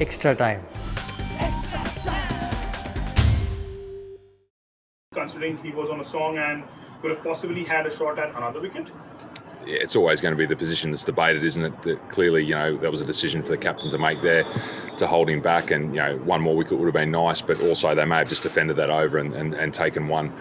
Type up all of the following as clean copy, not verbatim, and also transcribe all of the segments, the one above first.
extra time. Considering he was on a song and could have possibly had a shot at another wicket? Yeah, it's always going to be the position that's debated, isn't it? That clearly, that was a decision for the captain to make there, to hold him back, and one more wicket would have been nice, but also they may have just defended that over and taken one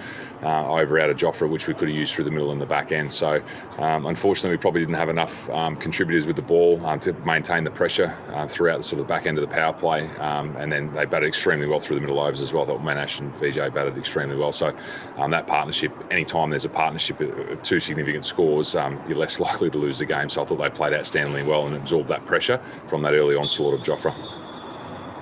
over out of Jofra, which we could have used through the middle and the back end. So unfortunately, we probably didn't have enough contributors with the ball to maintain the pressure throughout the sort of the back end of the power play, and then they batted extremely well through the middle overs as well. I thought Manoj and Vijay batted extremely well. So that partnership, anytime there's a partnership of two significant scores, you're less likely to lose the game. So I thought they played outstandingly well and absorbed that pressure from that early onslaught of Jofra.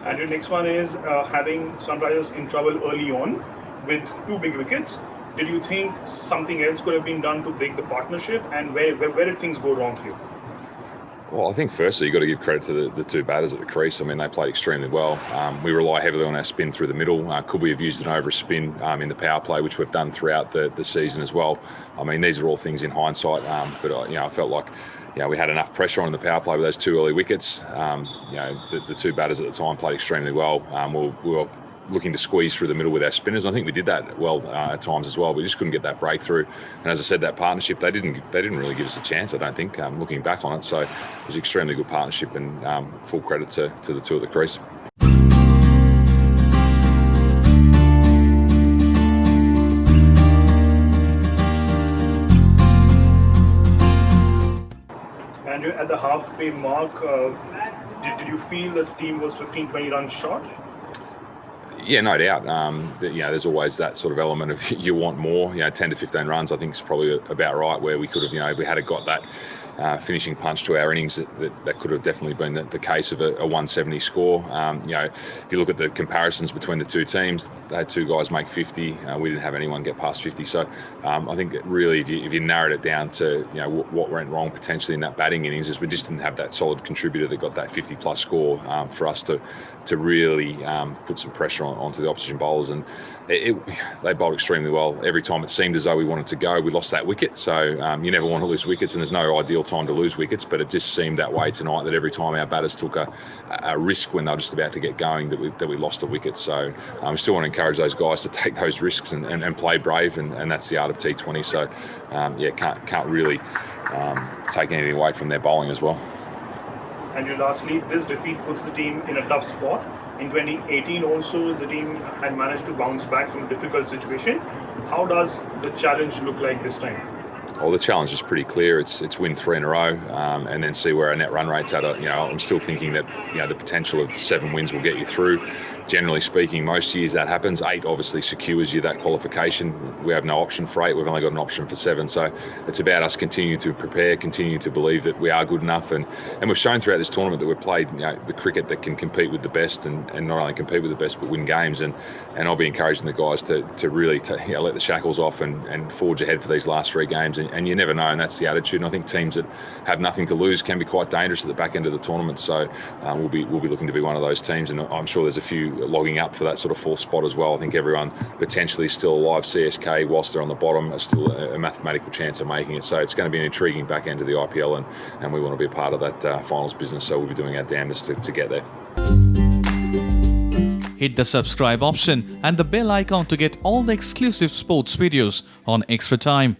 And your next one is having Sunrisers in trouble early on with two big wickets. Did you think something else could have been done to break the partnership, and where did things go wrong for you? Well, I think firstly, you've got to give credit to the two batters at the crease. I mean, they played extremely well. We rely heavily on our spin through the middle. Could we have used an over spin in the power play, which we've done throughout the season as well? I mean, these are all things in hindsight, but I felt like we had enough pressure on the power play with those two early wickets. The two batters at the time played extremely well. We were looking to squeeze through the middle with our spinners. I think we did that well at times as well. We just couldn't get that breakthrough. And as I said, that partnership, they didn't really give us a chance, I don't think, looking back on it. So it was an extremely good partnership, and full credit to the two at the crease. And you're at the halfway mark. Did you feel that the team was 15-20 runs short? Yeah, no doubt. There's always that sort of element of you want more. 10 to 15 runs, I think, is probably about right, where we could have, if we had got that finishing punch to our innings, that could have definitely been the case of a 170 score. If you look at the comparisons between the two teams, they had two guys make 50. We didn't have anyone get past 50. So I think that really, if you narrowed it down to what went wrong potentially in that batting innings, is we just didn't have that solid contributor that got that 50+ score for us to really put some pressure onto the opposition bowlers. And they bowled extremely well. Every time it seemed as though we wanted to go, we lost that wicket. So you never want to lose wickets, and there's no ideal time to lose wickets, but it just seemed that way tonight, that every time our batters took a risk when they were just about to get going, that we lost a wicket. So we still want to encourage those guys to take those risks and play brave, and that's the art of T20. So can't really take anything away from their bowling as well. And lastly, this defeat puts the team in a tough spot. In 2018 also, the team had managed to bounce back from a difficult situation. How does the challenge look like this time? Well, the challenge is pretty clear. It's win 3 in a row, and then see where our net run rate's at. I'm still thinking that the potential of 7 wins will get you through. Generally speaking, most years that happens. 8 obviously secures you that qualification. We have no option for 8. We've only got an option for 7. So it's about us continuing to prepare, continue to believe that we are good enough, and we've shown throughout this tournament that we've played the cricket that can compete with the best, and not only compete with the best but win games. And I'll be encouraging the guys to really let the shackles off and forge ahead for these last 3 games. And you never know, and that's the attitude. And I think teams that have nothing to lose can be quite dangerous at the back end of the tournament. So we'll be looking to be one of those teams, and I'm sure there's a few logging up for that sort of 4th spot as well. I think everyone potentially is still alive. CSK, whilst they're on the bottom, are still a mathematical chance of making it. So it's going to be an intriguing back end of the IPL, and we want to be a part of that finals business. So we'll be doing our damnedest to get there. Hit the subscribe option and the bell icon to get all the exclusive sports videos on Extra Time.